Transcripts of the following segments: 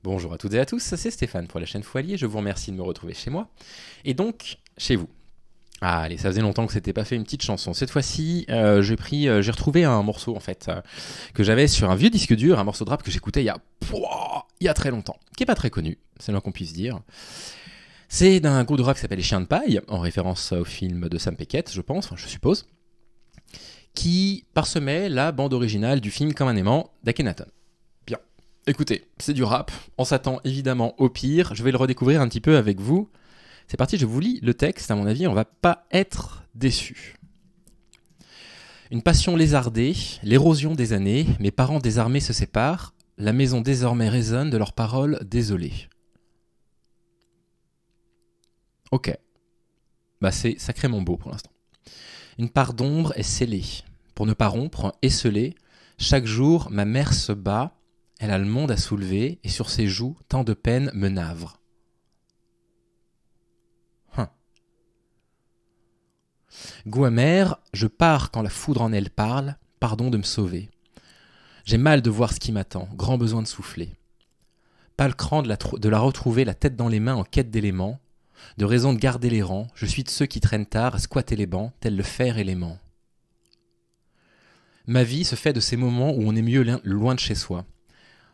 Bonjour à toutes et à tous, c'est Stéphane pour la chaîne Foilier, je vous remercie de me retrouver chez moi, et donc chez vous. Ah, allez, ça faisait longtemps que c'était pas fait une petite chanson. Cette fois-ci, j'ai retrouvé un morceau en fait que j'avais sur un vieux disque dur, un morceau de rap que j'écoutais il y a très longtemps, qui est pas très connu, c'est là qu'on puisse dire. C'est d'un groupe de rap qui s'appelle Les Chiens de Paille, en référence au film de Sam Peckett, je pense, enfin je suppose, qui parsemait la bande originale du film Comme un aimant d'Akhenaton. Bien. Écoutez, c'est du rap, on s'attend évidemment au pire, je vais le redécouvrir un petit peu avec vous. C'est parti, je vous lis le texte, à mon avis, on va pas être déçus. Une passion lézardée, l'érosion des années, mes parents désarmés se séparent, la maison désormais résonne de leurs paroles désolées. Ok, bah c'est sacrément beau pour l'instant. Une part d'ombre est scellée, pour ne pas rompre, esselée, chaque jour ma mère se bat, elle a le monde à soulever, et sur ses joues, tant de peine me navre. Goût amer, je pars quand la foudre en elle parle, pardon de me sauver. J'ai mal de voir ce qui m'attend, grand besoin de souffler. Pas le cran de la retrouver la tête dans les mains en quête d'éléments, de raison de garder les rangs, je suis de ceux qui traînent tard à squatter les bancs, tel le fer et l'aimant. Ma vie se fait de ces moments où on est mieux loin de chez soi.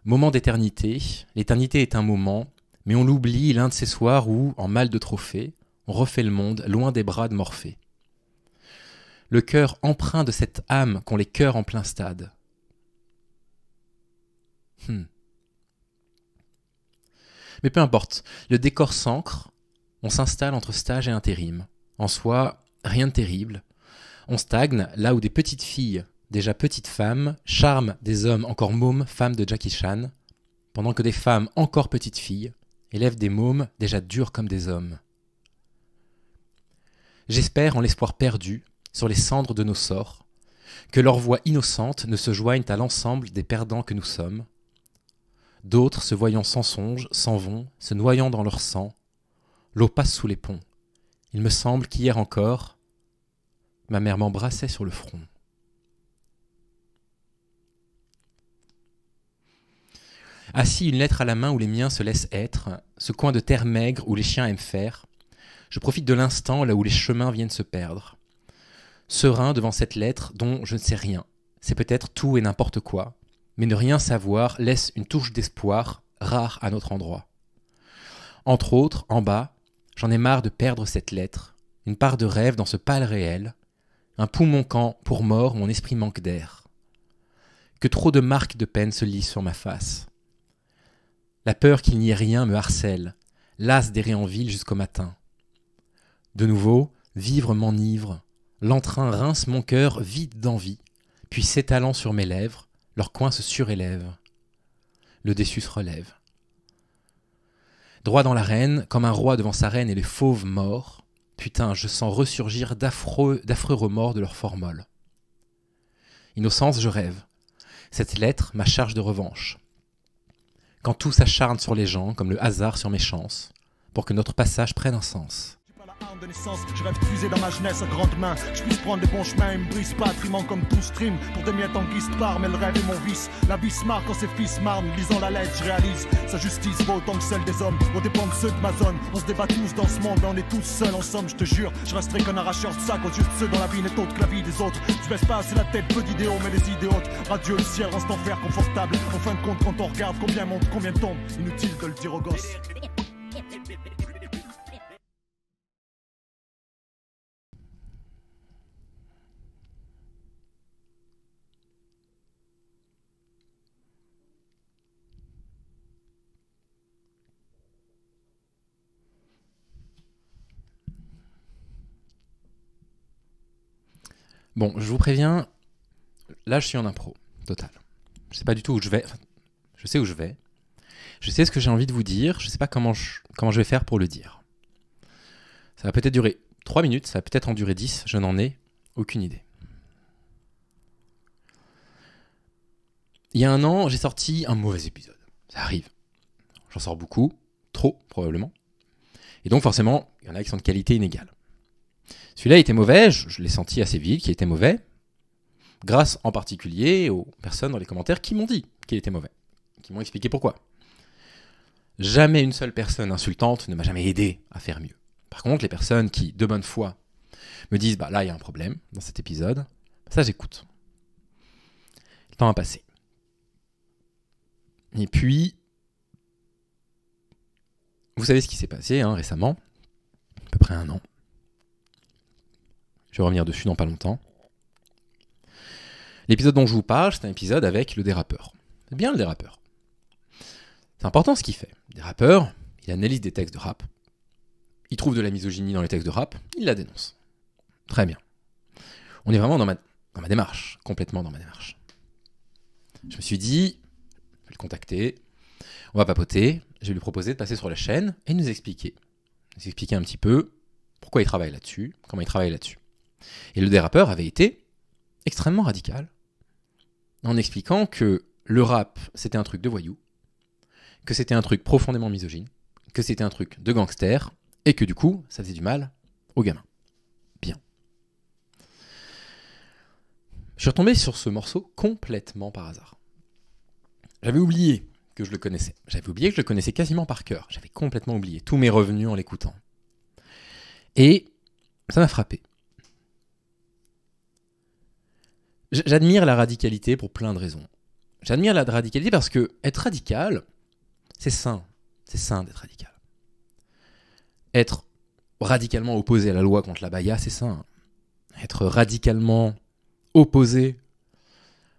Moment d'éternité, l'éternité est un moment, mais on l'oublie l'un de ces soirs où, en mal de trophée, on refait le monde loin des bras de Morphée. Le cœur empreint de cette âme qu'ont les cœurs en plein stade. Mais peu importe, le décor s'ancre, on s'installe entre stage et intérim. En soi, rien de terrible. On stagne là où des petites filles, déjà petites femmes, charment des hommes encore mômes, femmes de Jackie Chan, pendant que des femmes encore petites filles élèvent des mômes déjà durs comme des hommes. J'espère en l'espoir perdu, sur les cendres de nos sorts, que leurs voix innocentes ne se joignent à l'ensemble des perdants que nous sommes. D'autres, se voyant sans songe, s'en vont, se noyant dans leur sang. L'eau passe sous les ponts. Il me semble qu'hier encore, ma mère m'embrassait sur le front. Assis une lettre à la main où les miens se laissent être, ce coin de terre maigre où les chiens aiment faire, je profite de l'instant là où les chemins viennent se perdre. Serein devant cette lettre dont je ne sais rien. C'est peut-être tout et n'importe quoi, mais ne rien savoir laisse une touche d'espoir rare à notre endroit. Entre autres, en bas, j'en ai marre de perdre cette lettre, une part de rêve dans ce pâle réel, un poumon quand, pour mort, mon esprit manque d'air. Que trop de marques de peine se lisent sur ma face. La peur qu'il n'y ait rien me harcèle, lasse d'errer en ville jusqu'au matin. De nouveau, vivre m'enivre, l'entrain rince mon cœur vide d'envie, puis s'étalant sur mes lèvres, leur coin se surélève. Le déçu se relève. Droit dans l'arène, comme un roi devant sa reine et les fauves morts, putain, je sens ressurgir d'affreux remords de leur formol. Innocence, je rêve. Cette lettre, ma charge de revanche. Quand tout s'acharne sur les gens, comme le hasard sur mes chances, pour que notre passage prenne un sens. De naissance, je rêve de puiser dans ma jeunesse à grandes mains. Je puisse prendre les bons chemins et me brise pas, trimant comme tout stream. Pour des miettes en guise part, mais le rêve est mon vice. La vie se marre quand ses fils marnent. Lisant la lettre, je réalise sa justice vaut autant que celle des hommes. Au dépend de ceux de ma zone. On se débat tous dans ce monde, mais on est tous seuls en somme. Je te jure, je resterai qu'un arracheur de sac aux yeux de ceux dont la vie n'est autre que la vie des autres. Je baisse pas assez la tête, peu d'idéaux, mais les idées hautes. Radieux, le ciel reste enfer confortable. En fin de compte, quand on regarde combien monte, combien tombe, inutile de le dire aux gosses. Bon, je vous préviens, là je suis en impro, total. Je sais pas du tout où je vais, enfin, je sais où je vais, je sais ce que j'ai envie de vous dire, je sais pas comment je vais faire pour le dire. Ça va peut-être durer 3 minutes, ça va peut-être en durer 10, je n'en ai aucune idée. Il y a un an, j'ai sorti un mauvais épisode. Ça arrive. J'en sors beaucoup, trop probablement. Et donc forcément, il y en a qui sont de qualité inégale. Celui-là était mauvais, je l'ai senti assez vite qu'il était mauvais, grâce en particulier aux personnes dans les commentaires qui m'ont dit qu'il était mauvais, qui m'ont expliqué pourquoi. jamais une seule personne insultante ne m'a jamais aidé à faire mieux. Par contre, les personnes qui, de bonne foi, me disent « bah là, il y a un problème dans cet épisode », ça, j'écoute. Le temps a passé. Et puis, vous savez ce qui s'est passé récemment, à peu près 1 an. Je vais revenir dessus dans pas longtemps. L'épisode dont je vous parle, c'est un épisode avec le dérapeur. C'est bien le dérapeur. C'est important ce qu'il fait. Le dérapeur, il analyse des textes de rap, il trouve de la misogynie dans les textes de rap, il la dénonce. Très bien. On est vraiment dans ma démarche, complètement dans ma démarche. Je me suis dit, je vais le contacter, on va papoter, je vais lui proposer de passer sur la chaîne et nous expliquer un petit peu pourquoi il travaille là-dessus, comment il travaille là-dessus. Et le dérapeur avait été extrêmement radical en expliquant que le rap, c'était un truc de voyou, que c'était un truc profondément misogyne, que c'était un truc de gangster, et que du coup, ça faisait du mal aux gamins. Bien. Je suis retombé sur ce morceau complètement par hasard. J'avais oublié que je le connaissais. J'avais oublié que je le connaissais quasiment par cœur. J'avais complètement oublié. Tout m'est revenu en l'écoutant. Et ça m'a frappé. J'admire la radicalité pour plein de raisons. J'admire la radicalité parce que être radical, c'est sain. C'est sain d'être radical. Être radicalement opposé à la loi contre la baya, c'est sain. Être radicalement opposé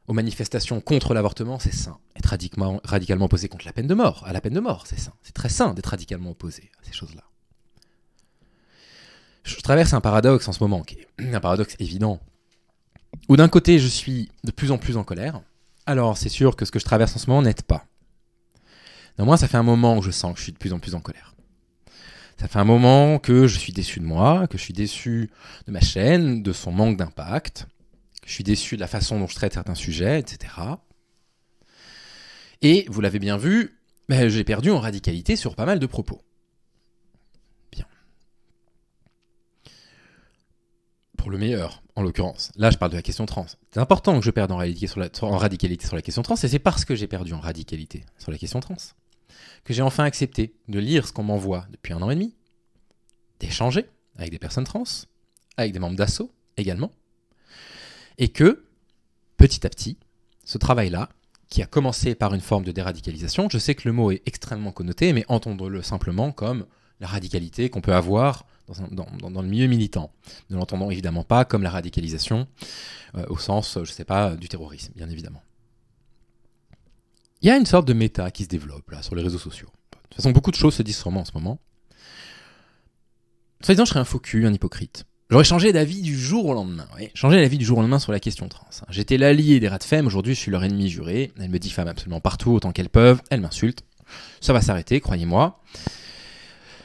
aux manifestations contre l'avortement, c'est sain. Être radicalement opposé contre la peine de mort, à la peine de mort, c'est sain. C'est très sain d'être radicalement opposé à ces choses-là. Je traverse un paradoxe en ce moment, qui est un paradoxe évident, où d'un côté, je suis de plus en plus en colère, alors c'est sûr que ce que je traverse en ce moment n'aide pas. Néanmoins, ça fait un moment que je sens que je suis de plus en plus en colère. Ça fait un moment que je suis déçu de moi, que je suis déçu de ma chaîne, de son manque d'impact, que je suis déçu de la façon dont je traite certains sujets, etc. Et, vous l'avez bien vu, j'ai perdu en radicalité sur pas mal de propos. Bien. Pour le meilleur, en l'occurrence. Là, je parle de la question trans. C'est important que je perde en radicalité sur la question trans, et c'est parce que j'ai perdu en radicalité sur la question trans que j'ai enfin accepté de lire ce qu'on m'envoie depuis 1 an et demi, d'échanger avec des personnes trans, avec des membres d'assaut également, et que, petit à petit, ce travail-là, qui a commencé par une forme de déradicalisation, je sais que le mot est extrêmement connoté, mais entendons-le simplement comme la radicalité qu'on peut avoir dans le milieu militant. Ne l'entendons évidemment pas comme la radicalisation au sens, je ne sais pas, du terrorisme, bien évidemment. Il y a une sorte de méta qui se développe là sur les réseaux sociaux. De toute façon, beaucoup de choses se disent sur moi en ce moment. Soi-disant, je serais un faux cul, un hypocrite. J'aurais changé d'avis du jour au lendemain. Oui, changé d'avis du jour au lendemain sur la question trans. J'étais l'allié des rats de femme, aujourd'hui je suis leur ennemi juré. Elles me diffament absolument partout autant qu'elles peuvent. Elles m'insultent. Ça va s'arrêter, croyez-moi.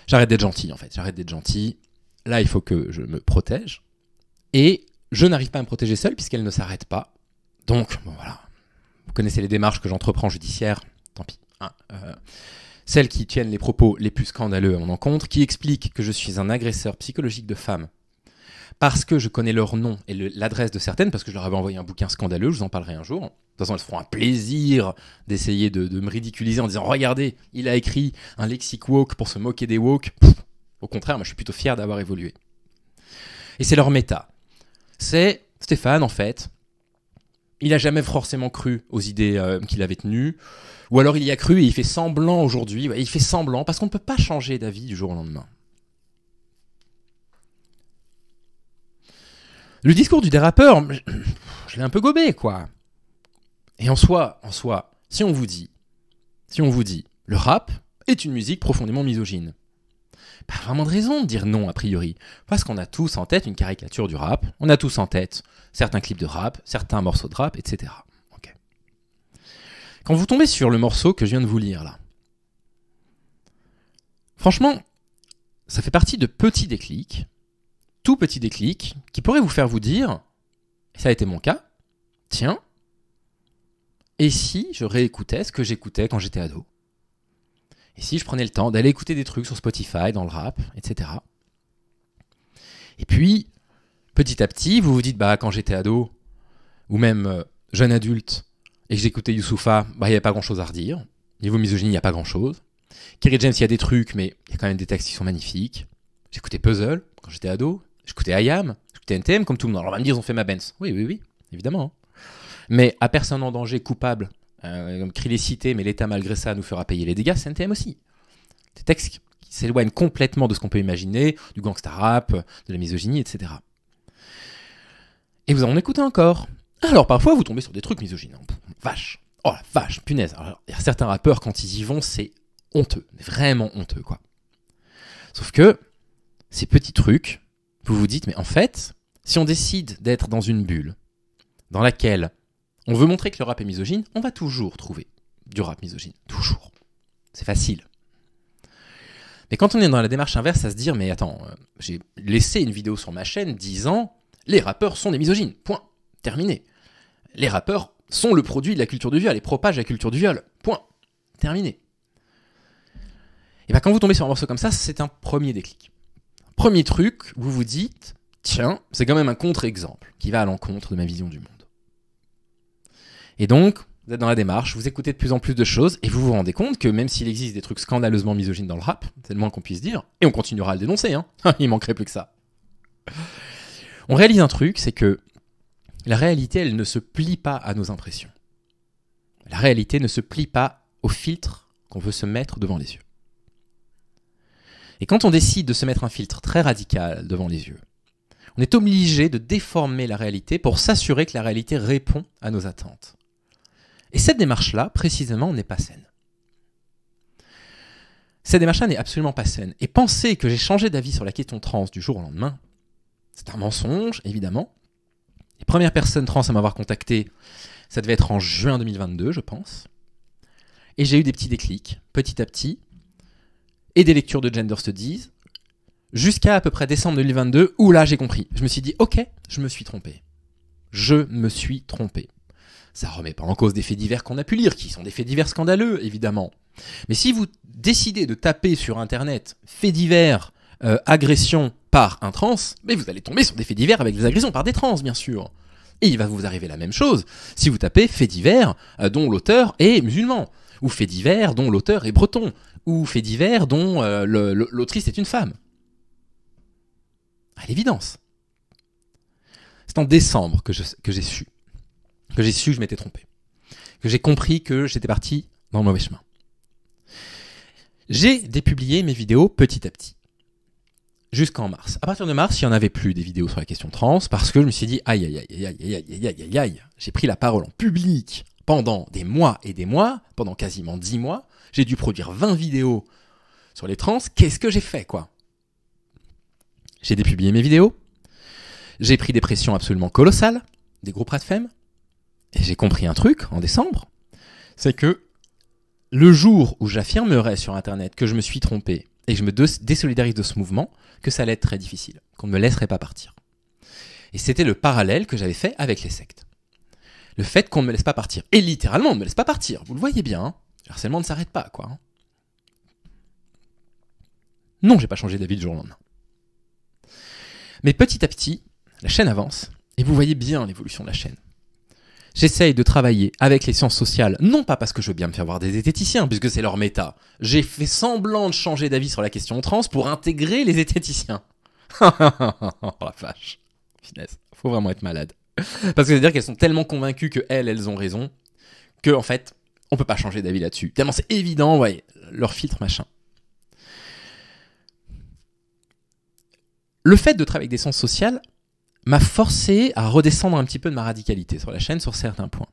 J'arrête d'être gentil en fait. J'arrête d'être gentil. Là, il faut que je me protège. Et je n'arrive pas à me protéger seul puisqu'elles ne s'arrêtent pas. Donc, bon voilà. Vous connaissez les démarches que j'entreprends judiciaires, tant pis. Celles qui tiennent les propos les plus scandaleux à mon encontre, qui expliquent que je suis un agresseur psychologique de femmes, parce que je connais leur nom et l'adresse de certaines, parce que je leur avais envoyé un bouquin scandaleux, je vous en parlerai un jour. De toute façon, elles se feront un plaisir d'essayer de me ridiculiser en disant « Regardez, il a écrit un lexique woke pour se moquer des woke. » Au contraire, moi je suis plutôt fier d'avoir évolué. Et c'est leur méta. C'est Stéphane, en fait, il n'a jamais forcément cru aux idées qu'il avait tenues, ou alors il y a cru et il fait semblant aujourd'hui. Il fait semblant parce qu'on ne peut pas changer d'avis du jour au lendemain. Le discours du dérapeur, je l'ai un peu gobé, quoi. Et en soi, si on vous dit, le rap est une musique profondément misogyne, pas vraiment de raison de dire non, a priori. Parce qu'on a tous en tête une caricature du rap, on a tous en tête certains clips de rap, certains morceaux de rap, etc. Okay. Quand vous tombez sur le morceau que je viens de vous lire, là, franchement, ça fait partie de petits déclics, tout petits déclics, qui pourraient vous faire vous dire, et ça a été mon cas, tiens, et si je réécoutais ce que j'écoutais quand j'étais ado ? Et si je prenais le temps d'aller écouter des trucs sur Spotify, dans le rap, etc. Et puis, petit à petit, vous vous dites, bah, quand j'étais ado, ou même jeune adulte, et que j'écoutais Youssoupha, bah, il n'y avait pas grand-chose à redire. Niveau misogynie, il n'y a pas grand-chose. Kerry James, il y a des trucs, mais il y a quand même des textes qui sont magnifiques. J'écoutais Puzzle quand j'étais ado. J'écoutais IAM. J'écoutais NTM comme tout le monde. Alors on va me dire, ils ont fait ma Benz. Oui, évidemment. Hein. Mais à personne en danger, coupable, comme crie les cités, mais l'État malgré ça nous fera payer les dégâts, c'est NTM aussi. Des textes qui s'éloignent complètement de ce qu'on peut imaginer, du gangsta rap, de la misogynie, etc. Et vous en écoutez encore. Alors parfois vous tombez sur des trucs misogynes. Vache. Oh la vache, punaise. Alors, il y a certains rappeurs, quand ils y vont, c'est honteux. Vraiment honteux, quoi. Sauf que, ces petits trucs, vous vous dites, mais en fait, si on décide d'être dans une bulle dans laquelle on veut montrer que le rap est misogyne, on va toujours trouver du rap misogyne. Toujours. C'est facile. Mais quand on est dans la démarche inverse à se dire, mais attends, j'ai laissé une vidéo sur ma chaîne disant les rappeurs sont des misogynes. Point. Terminé. Les rappeurs sont le produit de la culture du viol et propagent la culture du viol. Point. Terminé. Et bien quand vous tombez sur un morceau comme ça, c'est un premier déclic. Premier truc, vous vous dites, tiens, c'est quand même un contre-exemple qui va à l'encontre de ma vision du monde. Et donc, vous êtes dans la démarche, vous écoutez de plus en plus de choses et vous vous rendez compte que même s'il existe des trucs scandaleusement misogynes dans le rap, c'est le moins qu'on puisse dire, et on continuera à le dénoncer, hein, il manquerait plus que ça. On réalise un truc, c'est que la réalité, elle ne se plie pas à nos impressions. La réalité ne se plie pas au filtre qu'on veut se mettre devant les yeux. Et quand on décide de se mettre un filtre très radical devant les yeux, on est obligé de déformer la réalité pour s'assurer que la réalité répond à nos attentes. Et cette démarche-là, précisément, n'est pas saine. Cette démarche-là n'est absolument pas saine. Et penser que j'ai changé d'avis sur la question trans du jour au lendemain, c'est un mensonge, évidemment. Les premières personnes trans à m'avoir contacté, ça devait être en juin 2022, je pense. Et j'ai eu des petits déclics, petit à petit, et des lectures de Gender Studies, jusqu'à peu près décembre 2022, où là j'ai compris. Je me suis dit, ok, je me suis trompé. Je me suis trompé. Ça remet pas en cause des faits divers qu'on a pu lire, qui sont des faits divers scandaleux, évidemment. Mais si vous décidez de taper sur Internet faits divers, agression par un trans, mais vous allez tomber sur des faits divers avec des agressions par des trans, bien sûr. Et il va vous arriver la même chose si vous tapez faits divers dont l'auteur est musulman, ou faits divers dont l'auteur est breton, ou faits divers dont l'autrice est une femme. À l'évidence. C'est en décembre que j'ai su que je m'étais trompé, que j'ai compris que j'étais parti dans le mauvais chemin. J'ai dépublié mes vidéos petit à petit, jusqu'en mars. À partir de mars, il n'y en avait plus des vidéos sur la question trans, parce que je me suis dit, aïe, j'ai pris la parole en public pendant des mois et des mois, pendant quasiment 10 mois, j'ai dû produire 20 vidéos sur les trans, qu'est-ce que j'ai fait, quoi ? J'ai dépublié mes vidéos, j'ai pris des pressions absolument colossales, des groupes Radfem, et j'ai compris un truc en décembre, c'est que le jour où j'affirmerai sur Internet que je me suis trompé et que je me désolidarise de ce mouvement, que ça allait être très difficile, qu'on ne me laisserait pas partir. Et c'était le parallèle que j'avais fait avec les sectes. Le fait qu'on ne me laisse pas partir. Et littéralement, on ne me laisse pas partir. Vous le voyez bien, hein. Le harcèlement ne s'arrête pas, quoi. Non, j'ai pas changé d'avis du jour au lendemain. Mais petit à petit, la chaîne avance, et vous voyez bien l'évolution de la chaîne. J'essaye de travailler avec les sciences sociales, non pas parce que je veux bien me faire voir des zététiciens, puisque c'est leur méta. J'ai fait semblant de changer d'avis sur la question trans pour intégrer les zététiciens. Oh la vache. Finesse. Faut vraiment être malade. Parce que c'est-à-dire qu'elles sont tellement convaincues que elles ont raison, que en fait, on peut pas changer d'avis là-dessus. Tellement c'est évident, ouais, leur filtre machin. Le fait de travailler avec des sciences sociales m'a forcé à redescendre un petit peu de ma radicalité sur la chaîne sur certains points.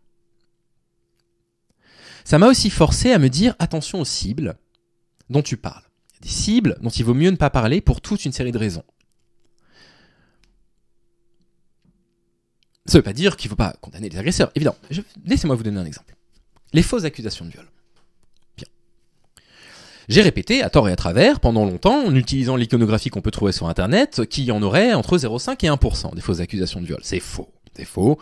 Ça m'a aussi forcé à me dire attention aux cibles dont tu parles. Il y a des cibles dont il vaut mieux ne pas parler pour toute une série de raisons. Ça ne veut pas dire qu'il ne faut pas condamner les agresseurs, évidemment. Laissez-moi vous donner un exemple. Les fausses accusations de viol. Bien. J'ai répété à tort et à travers pendant longtemps, en utilisant l'iconographie qu'on peut trouver sur Internet, qu'il y en aurait entre 0,5 et 1% des fausses accusations de viol. C'est faux. C'est faux.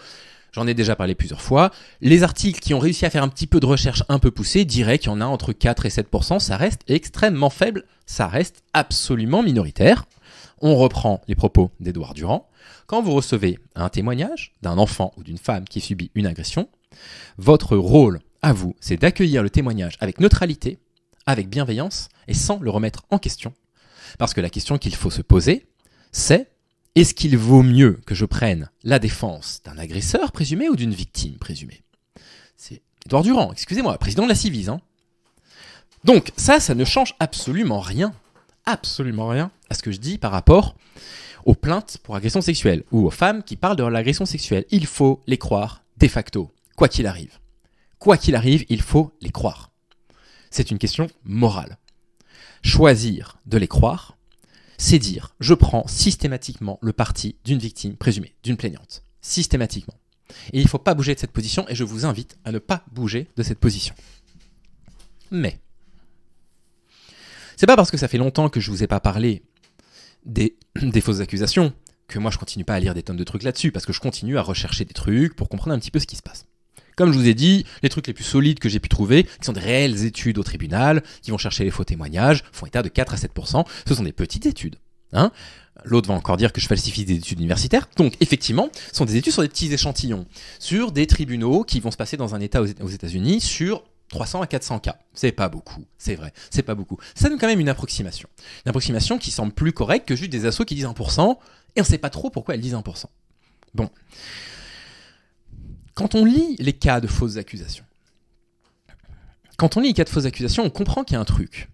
J'en ai déjà parlé plusieurs fois. Les articles qui ont réussi à faire un petit peu de recherche un peu poussée diraient qu'il y en a entre 4 et 7%. Ça reste extrêmement faible. Ça reste absolument minoritaire. On reprend les propos d'Édouard Durand. Quand vous recevez un témoignage d'un enfant ou d'une femme qui subit une agression, votre rôle à vous, c'est d'accueillir le témoignage avec neutralité, avec bienveillance et sans le remettre en question. Parce que la question qu'il faut se poser, c'est: est-ce qu'il vaut mieux que je prenne la défense d'un agresseur présumé ou d'une victime présumée? C'est Édouard Durand, excusez-moi, président de la Civise. Donc ça ne change absolument rien à ce que je dis par rapport aux plaintes pour agression sexuelle ou aux femmes qui parlent de l'agression sexuelle. Il faut les croire de facto, quoi qu'il arrive. Quoi qu'il arrive, il faut les croire. C'est une question morale. Choisir de les croire, c'est dire: je prends systématiquement le parti d'une victime présumée, d'une plaignante. Systématiquement. Et il ne faut pas bouger de cette position, et je vous invite à ne pas bouger de cette position. Mais c'est pas parce que ça fait longtemps que je vous ai pas parlé des fausses accusations que moi je continue pas à lire des tonnes de trucs là-dessus, parce que je continue à rechercher des trucs pour comprendre un petit peu ce qui se passe. Comme je vous ai dit, les trucs les plus solides que j'ai pu trouver, qui sont des réelles études au tribunal, qui vont chercher les faux témoignages, font état de 4 à 7%. Ce sont des petites études. L'autre va encore dire que je falsifie des études universitaires. Donc, effectivement, ce sont des études sur des petits échantillons, sur des tribunaux qui vont se passer dans un État aux États-Unis sur 300 à 400 cas. C'est pas beaucoup, c'est vrai, c'est pas beaucoup. Ça donne quand même une approximation. Une approximation qui semble plus correcte que juste des assos qui disent 1%, et on sait pas trop pourquoi elles disent 1%. Bon. Quand on lit les cas de fausses accusations, on comprend qu'il y a un truc.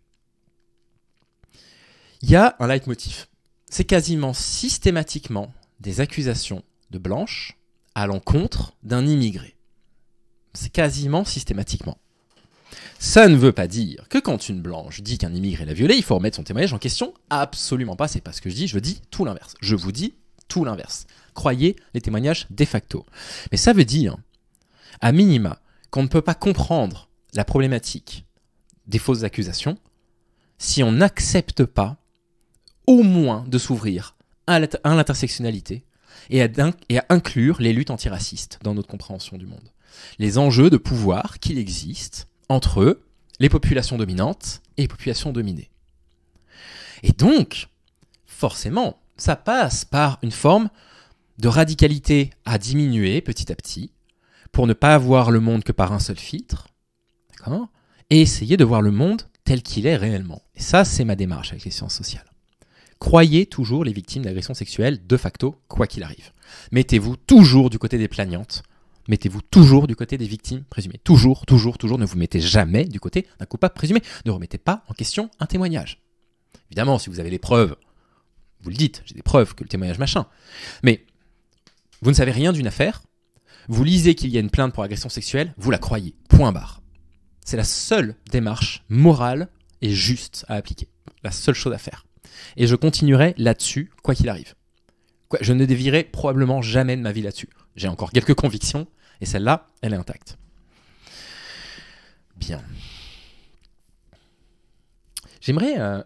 Il y a un leitmotiv. C'est quasiment systématiquement des accusations de blanches à l'encontre d'un immigré. C'est quasiment systématiquement. Ça ne veut pas dire que quand une blanche dit qu'un immigré l'a violée, il faut remettre son témoignage en question. Absolument pas, c'est pas ce que je dis tout l'inverse. Je vous dis tout l'inverse. Croyez les témoignages de facto. Mais ça veut dire, à minima, qu'on ne peut pas comprendre la problématique des fausses accusations si on n'accepte pas au moins de s'ouvrir à l'intersectionnalité et à inclure les luttes antiracistes dans notre compréhension du monde. Les enjeux de pouvoir qu'il existe entre les populations dominantes et les populations dominées. Et donc, forcément, ça passe par une forme de radicalité à diminuer petit à petit pour ne pas voir le monde que par un seul filtre, d'accord ? Et essayer de voir le monde tel qu'il est réellement. Et ça, c'est ma démarche avec les sciences sociales. Croyez toujours les victimes d'agressions sexuelles de facto, quoi qu'il arrive. Mettez-vous toujours du côté des plaignantes. Mettez-vous toujours du côté des victimes présumées. Toujours, toujours, toujours. Ne vous mettez jamais du côté d'un coupable présumé. Ne remettez pas en question un témoignage. Évidemment, si vous avez les preuves, vous le dites, j'ai des preuves que le témoignage machin. Mais vous ne savez rien d'une affaire, vous lisez qu'il y a une plainte pour agression sexuelle, vous la croyez. Point barre. C'est la seule démarche morale et juste à appliquer. La seule chose à faire. Et je continuerai là-dessus, quoi qu'il arrive. Je ne dévierai probablement jamais de ma vie là-dessus. J'ai encore quelques convictions, et celle-là, elle est intacte. Bien. J'aimerais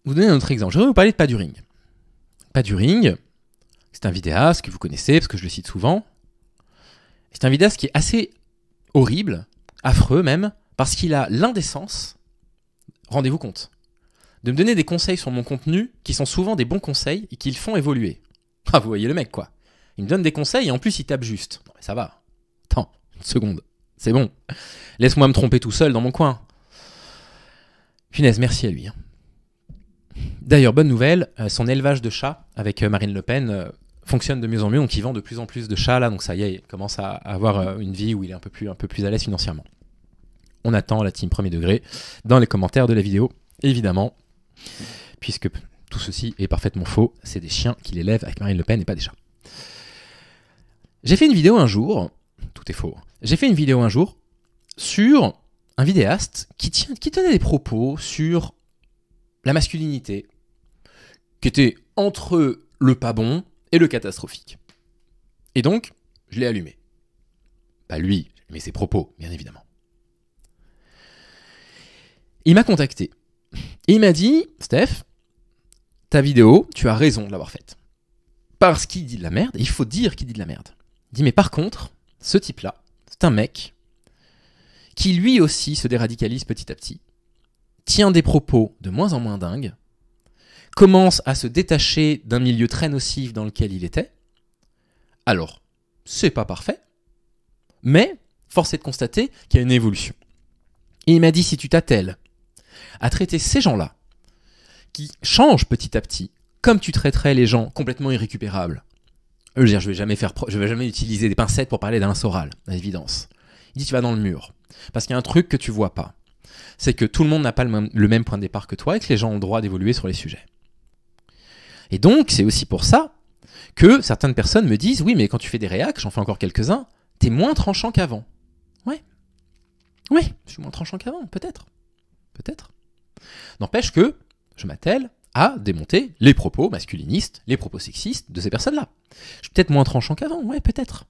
vous donner un autre exemple. J'aimerais vous parler de Paduring. Paduring, c'est un vidéaste que vous connaissez, parce que je le cite souvent. C'est un vidéaste qui est assez horrible, affreux même, parce qu'il a l'indécence, rendez-vous compte, de me donner des conseils sur mon contenu qui sont souvent des bons conseils et qui le font évoluer. Ah, vous voyez le mec, quoi. Il me donne des conseils et en plus il tape juste. Non mais ça va. Attends, une seconde. C'est bon. Laisse-moi me tromper tout seul dans mon coin. Punaise, merci à lui. D'ailleurs, bonne nouvelle, son élevage de chats avec Marine Le Pen fonctionne de mieux en mieux, donc il vend de plus en plus de chats là, donc ça y est, il commence à avoir une vie où il est un peu plus à l'aise financièrement. On attend la team premier degré dans les commentaires de la vidéo, évidemment, puisque tout ceci est parfaitement faux, c'est des chiens qui l'élèvent avec Marine Le Pen et pas des chats. J'ai fait une vidéo un jour, tout est faux, j'ai fait une vidéo un jour sur un vidéaste qui tenait des propos sur la masculinité, qui était entre le pas bon et le catastrophique. Et donc, je l'ai allumé. Pas lui, mais ses propos, bien évidemment. Il m'a contacté. Et il m'a dit, Steph, ta vidéo, tu as raison de l'avoir faite. Parce qu'il dit de la merde, et il faut dire qu'il dit de la merde. Il dit, mais par contre, ce type-là, c'est un mec qui lui aussi se déradicalise petit à petit, tient des propos de moins en moins dingues, commence à se détacher d'un milieu très nocif dans lequel il était. Alors, c'est pas parfait, mais force est de constater qu'il y a une évolution. Et il m'a dit, si tu t'attelles à traiter ces gens-là, qui changent petit à petit, comme tu traiterais les gens complètement irrécupérables. Je veux dire, je vais jamais utiliser des pincettes pour parler d'Alain Soral, à l'évidence. Il dit, tu vas dans le mur. Parce qu'il y a un truc que tu vois pas. C'est que tout le monde n'a pas le même point de départ que toi et que les gens ont le droit d'évoluer sur les sujets. Et donc, c'est aussi pour ça que certaines personnes me disent, oui, mais quand tu fais des réacs, j'en fais encore quelques-uns, t'es moins tranchant qu'avant. Ouais. Oui, je suis moins tranchant qu'avant, peut-être. Peut-être. N'empêche que je m'attelle à démonter les propos masculinistes, les propos sexistes de ces personnes-là. Je suis peut-être moins tranchant qu'avant, ouais, peut-être.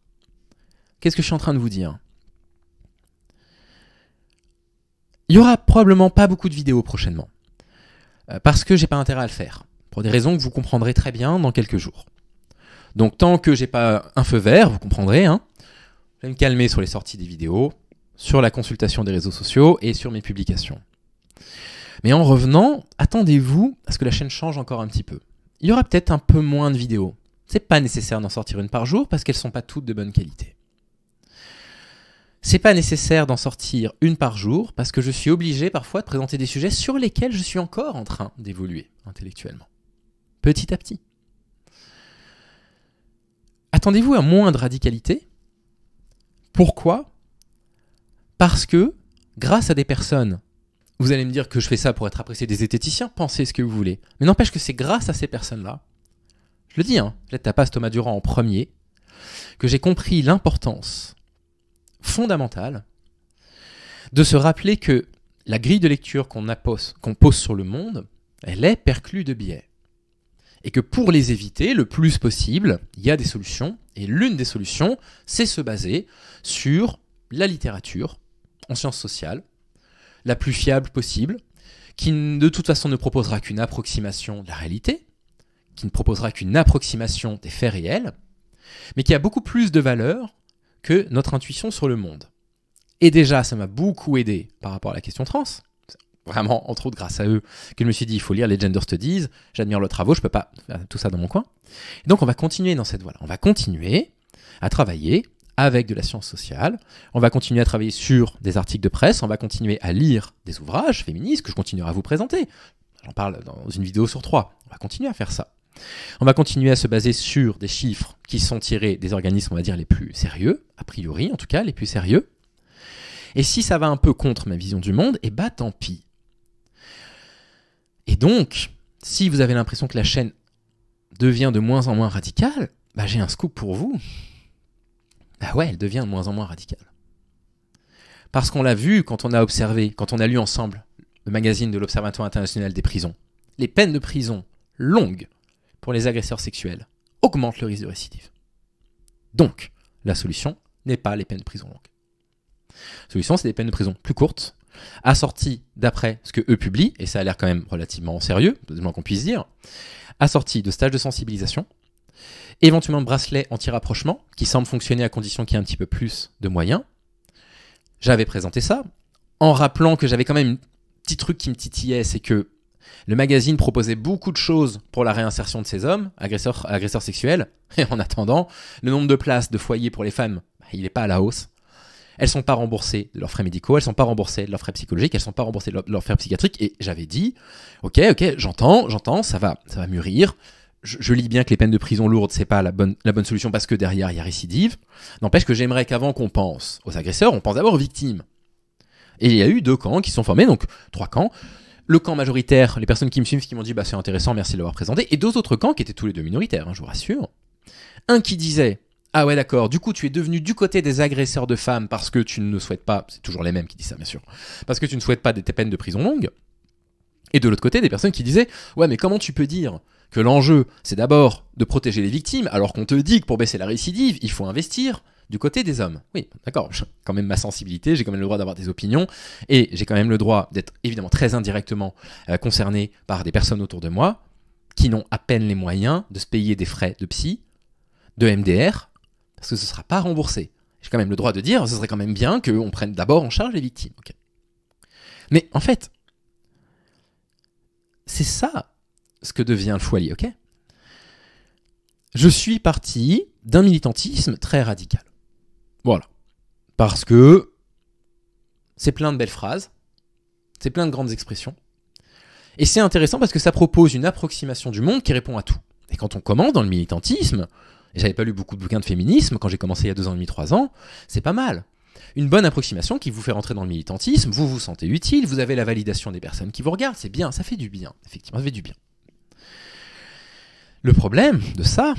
Qu'est-ce que je suis en train de vous dire ? Il y aura probablement pas beaucoup de vidéos prochainement, parce que j'ai pas intérêt à le faire, pour des raisons que vous comprendrez très bien dans quelques jours. Donc tant que j'ai pas un feu vert, vous comprendrez, je vais me calmer sur les sorties des vidéos, sur la consultation des réseaux sociaux et sur mes publications. Mais en revenant, attendez-vous à ce que la chaîne change encore un petit peu. Il y aura peut-être un peu moins de vidéos. C'est pas nécessaire d'en sortir une par jour parce qu'elles sont pas toutes de bonne qualité. C'est pas nécessaire d'en sortir une par jour parce que je suis obligé parfois de présenter des sujets sur lesquels je suis encore en train d'évoluer intellectuellement. Petit à petit. Attendez-vous à moins de radicalité. Pourquoi ? Parce que, grâce à des personnes, vous allez me dire que je fais ça pour être apprécié des zététiciens, pensez ce que vous voulez. Mais n'empêche que c'est grâce à ces personnes-là, je le dis, je tapasse Thomas Durand en premier, que j'ai compris l'importance fondamentale de se rappeler que la grille de lecture qu'on pose sur le monde, elle est perclue de biais. Et que pour les éviter le plus possible, il y a des solutions. Et l'une des solutions, c'est se baser sur la littérature en sciences sociales, la plus fiable possible, qui de toute façon ne proposera qu'une approximation de la réalité, qui ne proposera qu'une approximation des faits réels, mais qui a beaucoup plus de valeur que notre intuition sur le monde. Et déjà, ça m'a beaucoup aidé par rapport à la question trans. Vraiment, entre autres, grâce à eux, que je me suis dit, il faut lire les Gender Studies, j'admire leurs travaux, je peux pas faire tout ça dans mon coin. Et donc, on va continuer dans cette voie-là. On va continuer à travailler avec de la science sociale, on va continuer à travailler sur des articles de presse, on va continuer à lire des ouvrages féministes que je continuerai à vous présenter. J'en parle dans une vidéo sur 3. On va continuer à faire ça. On va continuer à se baser sur des chiffres qui sont tirés des organismes, on va dire, les plus sérieux, a priori en tout cas, les plus sérieux. Et si ça va un peu contre ma vision du monde, tant pis. Et donc, si vous avez l'impression que la chaîne devient de moins en moins radicale, j'ai un scoop pour vous. Ouais, elle devient de moins en moins radicale. Parce qu'on l'a vu quand on a observé, quand on a lu ensemble le magazine de l'Observatoire international des prisons. Les peines de prison longues pour les agresseurs sexuels augmentent le risque de récidive. Donc, la solution n'est pas les peines de prison longues. La solution, c'est des peines de prison plus courtes, assorties d'après ce que eux publient, et ça a l'air quand même relativement sérieux, du moins qu'on puisse dire, assorties de stages de sensibilisation, éventuellement de bracelets anti-rapprochement, qui semblent fonctionner à condition qu'il y ait un petit peu plus de moyens. J'avais présenté ça, en rappelant que j'avais quand même un petit truc qui me titillait, c'est que le magazine proposait beaucoup de choses pour la réinsertion de ces hommes, agresseurs sexuels, et en attendant, le nombre de places de foyers pour les femmes, il n'est pas à la hausse. Elles ne sont pas remboursées de leurs frais médicaux, elles ne sont pas remboursées de leurs frais psychologiques, elles ne sont pas remboursées de leurs frais psychiatriques, et j'avais dit, ok, j'entends, ça va mûrir. Je lis bien que les peines de prison lourdes, c'est pas la bonne solution parce que derrière, il y a récidive. N'empêche que j'aimerais qu'avant qu'on pense aux agresseurs, on pense d'abord aux victimes. Et il y a eu 2 camps qui se sont formés, donc 3 camps. Le camp majoritaire, les personnes qui me suivent, qui m'ont dit c'est intéressant, merci de l'avoir présenté. Et 2 autres camps qui étaient tous les 2 minoritaires, je vous rassure. Un qui disait, ah ouais d'accord, du coup tu es devenu du côté des agresseurs de femmes parce que tu ne souhaites pas, c'est toujours les mêmes qui disent ça bien sûr, parce que tu ne souhaites pas des peines de prison longues. Et de l'autre côté, des personnes qui disaient, ouais mais comment tu peux dire que l'enjeu, c'est d'abord de protéger les victimes, alors qu'on te dit que pour baisser la récidive, il faut investir du côté des hommes. Oui, d'accord, j'ai quand même ma sensibilité, j'ai quand même le droit d'avoir des opinions, et j'ai quand même le droit d'être évidemment très indirectement concerné par des personnes autour de moi qui n'ont à peine les moyens de se payer des frais de psy, de MDR, parce que ce ne sera pas remboursé. J'ai quand même le droit de dire, ce serait quand même bien qu'on prenne d'abord en charge les victimes. Okay. Mais en fait, c'est ça ce que devient le Foualier, ok ? Je suis parti d'un militantisme très radical. Voilà. Parce que c'est plein de belles phrases, C'est plein de grandes expressions. Et c'est intéressant parce que ça propose une approximation du monde qui répond à tout. Et quand on commence dans le militantisme, et j'avais pas lu beaucoup de bouquins de féminisme quand j'ai commencé il y a 2 ans et demi, 3 ans, c'est pas mal. Une bonne approximation qui vous fait rentrer dans le militantisme, vous vous sentez utile, vous avez la validation des personnes qui vous regardent, c'est bien, ça fait du bien, effectivement, ça fait du bien. Le problème de ça,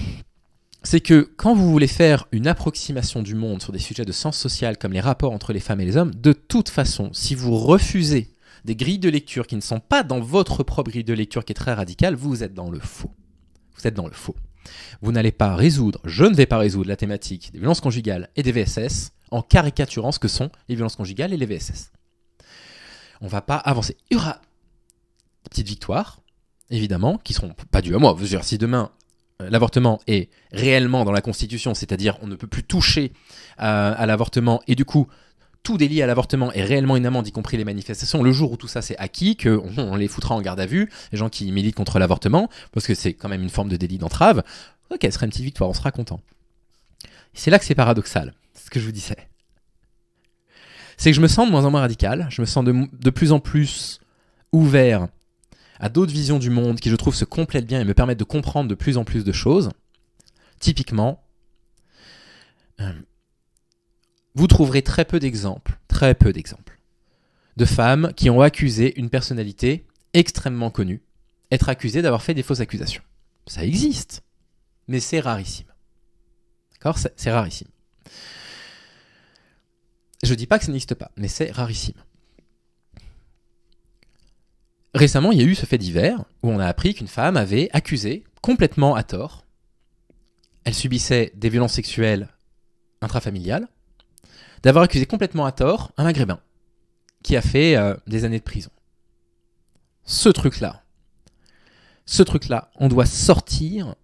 c'est que quand vous voulez faire une approximation du monde sur des sujets de sciences sociales comme les rapports entre les femmes et les hommes, de toute façon, si vous refusez des grilles de lecture qui ne sont pas dans votre propre grille de lecture qui est très radicale, vous êtes dans le faux. Vous êtes dans le faux. Vous n'allez pas résoudre, je ne vais pas résoudre la thématique des violences conjugales et des VSS en caricaturant ce que sont les violences conjugales et les VSS. On ne va pas avancer. Il y aura des petites victoires, évidemment, qui ne seront pas dues à moi. Je veux dire, si demain, l'avortement est réellement dans la Constitution, c'est-à-dire on ne peut plus toucher à l'avortement, et du coup, tout délit à l'avortement est réellement une amende, y compris les manifestations, le jour où tout ça c'est acquis, qu'on les foutra en garde à vue, les gens qui militent contre l'avortement, parce que c'est quand même une forme de délit d'entrave, ok, ce sera une petite victoire, on sera content. Et c'est là que c'est paradoxal, c'est ce que je vous disais. C'est que je me sens de moins en moins radical, je me sens de plus en plus ouvert à d'autres visions du monde qui, je trouve, se complètent bien et me permettent de comprendre de plus en plus de choses. Typiquement, vous trouverez très peu d'exemples de femmes qui ont accusé une personnalité extrêmement connue, être accusée d'avoir fait des fausses accusations. Ça existe, mais c'est rarissime. D'accord ? C'est rarissime. Je dis pas que ça n'existe pas, mais c'est rarissime. Récemment, il y a eu ce fait divers où on a appris qu'une femme avait accusé, complètement à tort, elle subissait des violences sexuelles intrafamiliales, d'avoir accusé complètement à tort un Maghrébin qui a fait des années de prison. Ce truc-là, on doit sortir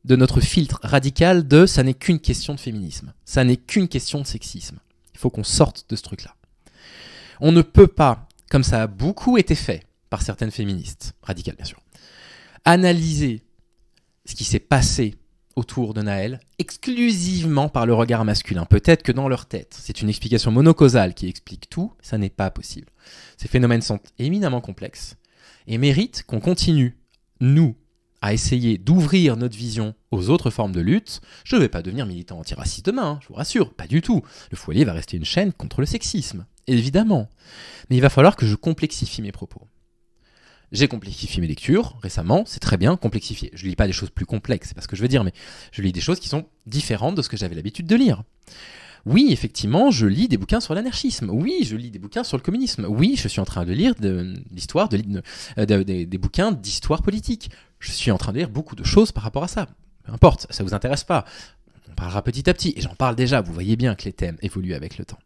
de notre filtre radical de « ça n'est qu'une question de féminisme, ça n'est qu'une question de sexisme ». Il faut qu'on sorte de ce truc-là. On ne peut pas, comme ça a beaucoup été fait par certaines féministes, radicales bien sûr, analyser ce qui s'est passé autour de Nahel exclusivement par le regard masculin. Peut-être que dans leur tête, c'est une explication monocausale qui explique tout, ça n'est pas possible. Ces phénomènes sont éminemment complexes et méritent qu'on continue, nous, à essayer d'ouvrir notre vision aux autres formes de lutte. Je ne vais pas devenir militant antiraciste demain, je vous rassure, pas du tout. Le Foyer va rester une chaîne contre le sexisme, évidemment. Mais il va falloir que je complexifie mes propos. J'ai complexifié mes lectures récemment, c'est très bien, complexifier. Je ne lis pas des choses plus complexes, c'est pas ce que je veux dire, mais je lis des choses qui sont différentes de ce que j'avais l'habitude de lire. Oui, effectivement, je lis des bouquins sur l'anarchisme. Oui, je lis des bouquins sur le communisme. Oui, je suis en train de lire des bouquins d'histoire politique. Je suis en train de lire beaucoup de choses par rapport à ça. Peu importe, ça vous intéresse pas. On parlera petit à petit, et j'en parle déjà, vous voyez bien que les thèmes évoluent avec le temps.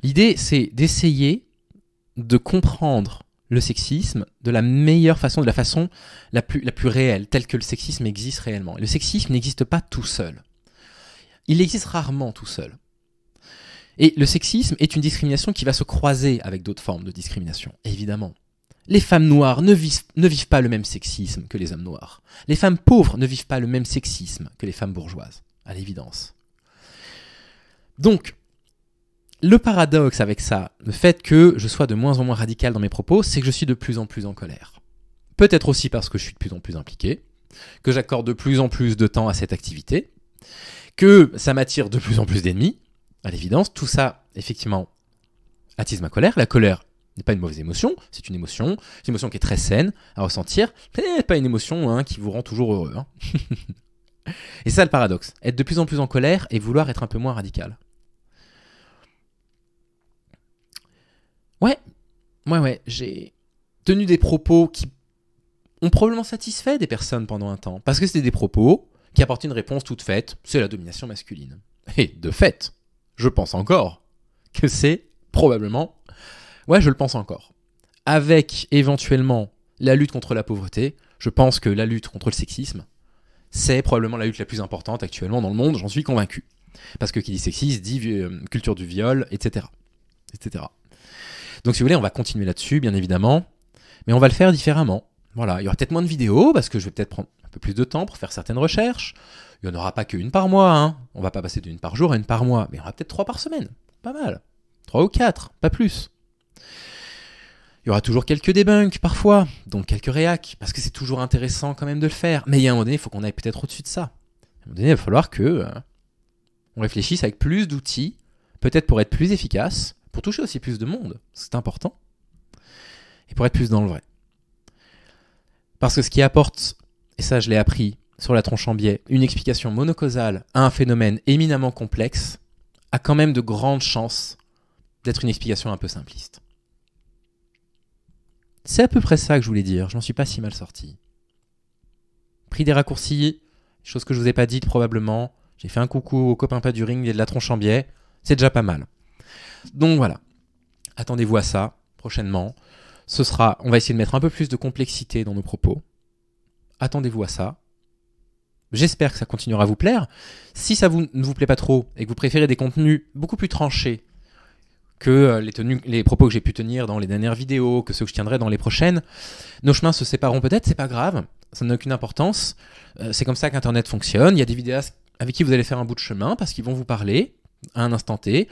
L'idée, c'est d'essayer de comprendre le sexisme de la meilleure façon, de la façon la plus réelle, telle que le sexisme existe réellement. Et le sexisme n'existe pas tout seul. Il existe rarement tout seul. Et le sexisme est une discrimination qui va se croiser avec d'autres formes de discrimination, évidemment. Les femmes noires ne vivent pas le même sexisme que les hommes noirs. Les femmes pauvres ne vivent pas le même sexisme que les femmes bourgeoises, à l'évidence. Donc, le paradoxe avec ça, le fait que je sois de moins en moins radical dans mes propos, c'est que je suis de plus en plus en colère. Peut-être aussi parce que je suis de plus en plus impliqué, que j'accorde de plus en plus de temps à cette activité, que ça m'attire de plus en plus d'ennemis, à l'évidence. Tout ça, effectivement, attise ma colère. La colère n'est pas une mauvaise émotion, c'est une émotion qui est très saine à ressentir, mais pas une émotion qui vous rend toujours heureux. Et c'est ça le paradoxe, être de plus en plus en colère et vouloir être un peu moins radical. Ouais, j'ai tenu des propos qui ont probablement satisfait des personnes pendant un temps, parce que c'était des propos qui apportent une réponse toute faite, c'est la domination masculine. Et de fait, je pense encore que c'est probablement... Ouais, je le pense encore. Avec éventuellement la lutte contre la pauvreté, je pense que la lutte contre le sexisme, c'est probablement la lutte la plus importante actuellement dans le monde, j'en suis convaincu. Parce que qui dit sexisme dit culture du viol, etc. Donc si vous voulez, on va continuer là-dessus, bien évidemment, mais on va le faire différemment. Voilà, il y aura peut-être moins de vidéos, parce que je vais peut-être prendre un peu plus de temps pour faire certaines recherches. Il n'y en aura pas qu'une par mois, On va pas passer d'une par jour à une par mois, mais il y en aura peut-être 3 par semaine. Pas mal. 3 ou 4, pas plus. Il y aura toujours quelques debunks parfois, donc quelques réacs, parce que c'est toujours intéressant quand même de le faire. Mais il y a un moment donné, il faut qu'on aille peut-être au-dessus de ça. À un moment donné, il va falloir que on réfléchisse avec plus d'outils, peut-être pour être plus efficace, pour toucher aussi plus de monde, c'est important, et pour être plus dans le vrai. Parce que ce qui apporte, et ça je l'ai appris sur la tronche en biais, une explication monocausale à un phénomène éminemment complexe, a quand même de grandes chances d'être une explication un peu simpliste. C'est à peu près ça que je voulais dire, je m'en suis pas si mal sorti. Pris des raccourcis, choses que je vous ai pas dites probablement, j'ai fait un coucou aux copains pas du ring et de la tronche en biais, c'est déjà pas mal. Donc voilà, attendez-vous à ça prochainement. On va essayer de mettre un peu plus de complexité dans nos propos. Attendez-vous à ça. J'espère que ça continuera à vous plaire. Si ça ne vous plaît pas trop et que vous préférez des contenus beaucoup plus tranchés que les propos que j'ai pu tenir dans les dernières vidéos, que ceux que je tiendrai dans les prochaines, nos chemins se sépareront peut-être, c'est pas grave, ça n'a aucune importance. C'est comme ça qu'Internet fonctionne. Il y a des vidéastes avec qui vous allez faire un bout de chemin parce qu'ils vont vous parler à un instant T.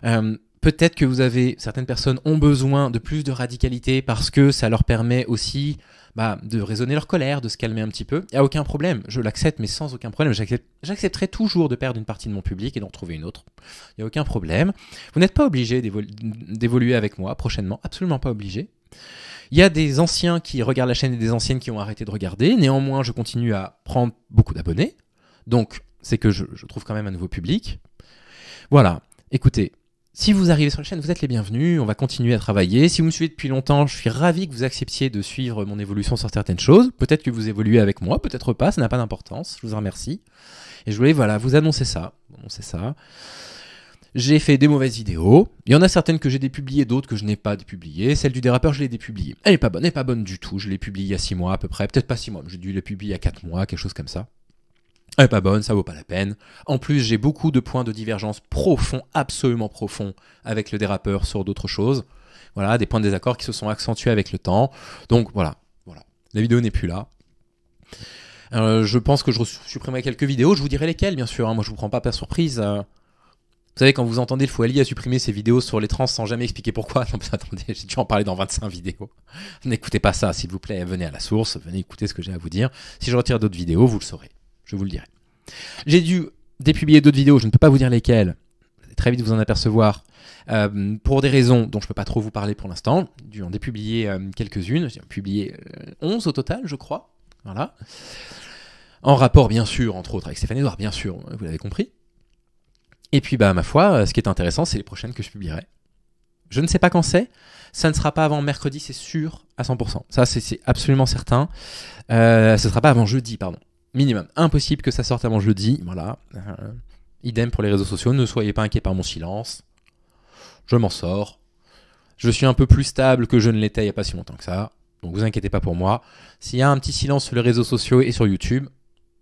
Peut-être que certaines personnes ont besoin de plus de radicalité parce que ça leur permet aussi de raisonner leur colère, de se calmer un petit peu. Il n'y a aucun problème, je l'accepte, mais sans aucun problème. J'accepterai toujours de perdre une partie de mon public et d'en retrouver une autre. Il n'y a aucun problème. Vous n'êtes pas obligé d'évoluer avec moi prochainement, absolument pas obligé. Il y a des anciens qui regardent la chaîne et des anciennes qui ont arrêté de regarder. Néanmoins, je continue à prendre beaucoup d'abonnés. Donc, c'est que je trouve quand même un nouveau public. Voilà, écoutez. Si vous arrivez sur la chaîne, vous êtes les bienvenus, on va continuer à travailler. Si vous me suivez depuis longtemps, je suis ravi que vous acceptiez de suivre mon évolution sur certaines choses. Peut-être que vous évoluez avec moi, peut-être pas, ça n'a pas d'importance, je vous en remercie. Et je voulais vous annoncer ça. J'ai fait des mauvaises vidéos, il y en a certaines que j'ai dépubliées, d'autres que je n'ai pas dépubliées. Celle du dérapeur, je l'ai dépubliée. Elle n'est pas bonne du tout, je l'ai publiée il y a 6 mois à peu près, peut-être pas 6 mois, mais j'ai dû la publier il y a 4 mois, quelque chose comme ça. Elle n'est pas bonne, ça vaut pas la peine. En plus, j'ai beaucoup de points de divergence profonds, absolument profonds, avec le dérapeur sur d'autres choses. Voilà, des points de désaccord qui se sont accentués avec le temps. Donc voilà. La vidéo n'est plus là. Je pense que je supprimerai quelques vidéos. Je vous dirai lesquelles, bien sûr. Moi, je vous prends pas par surprise. Vous savez, quand vous entendez le Fouali à supprimer ses vidéos sur les trans sans jamais expliquer pourquoi. Non, mais attendez, j'ai dû en parler dans 25 vidéos. N'écoutez pas ça, s'il vous plaît. Venez à la source. Venez écouter ce que j'ai à vous dire. Si je retire d'autres vidéos, vous le saurez. Je vous le dirai. J'ai dû dépublier d'autres vidéos, je ne peux pas vous dire lesquelles. Vous allez très vite vous en apercevoir. Pour des raisons dont je ne peux pas trop vous parler pour l'instant. J'ai dû en dépublier quelques-unes. J'ai publié 11 au total, je crois. Voilà. En rapport, bien sûr, entre autres, avec Stéphane Edouard, bien sûr, vous l'avez compris. Et puis, ma foi, ce qui est intéressant, c'est les prochaines que je publierai. Je ne sais pas quand c'est. Ça ne sera pas avant mercredi, c'est sûr, à 100%. Ça, c'est absolument certain. Ce ne sera pas avant jeudi, pardon. Minimum. Impossible que ça sorte avant jeudi. Voilà. Idem pour les réseaux sociaux. Ne soyez pas inquiets par mon silence. Je m'en sors. Je suis un peu plus stable que je ne l'étais il n'y a pas si longtemps que ça. Donc vous inquiétez pas pour moi. S'il y a un petit silence sur les réseaux sociaux et sur YouTube,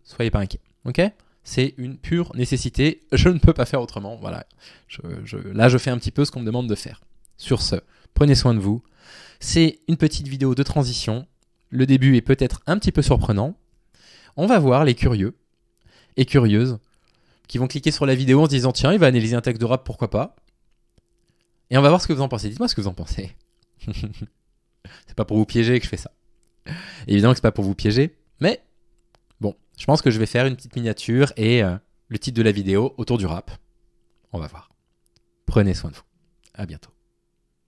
soyez pas inquiets. Ok ? C'est une pure nécessité. Je ne peux pas faire autrement. Voilà. Là, je fais un petit peu ce qu'on me demande de faire. Sur ce, prenez soin de vous. C'est une petite vidéo de transition. Le début est peut-être un petit peu surprenant. On va voir les curieux et curieuses qui vont cliquer sur la vidéo en se disant tiens, il va analyser un texte de rap, pourquoi pas. Et on va voir ce que vous en pensez. Dites-moi ce que vous en pensez. C'est pas pour vous piéger que je fais ça. Évidemment que c'est pas pour vous piéger, mais bon, je pense que je vais faire une petite miniature et le titre de la vidéo autour du rap. On va voir. Prenez soin de vous. À bientôt.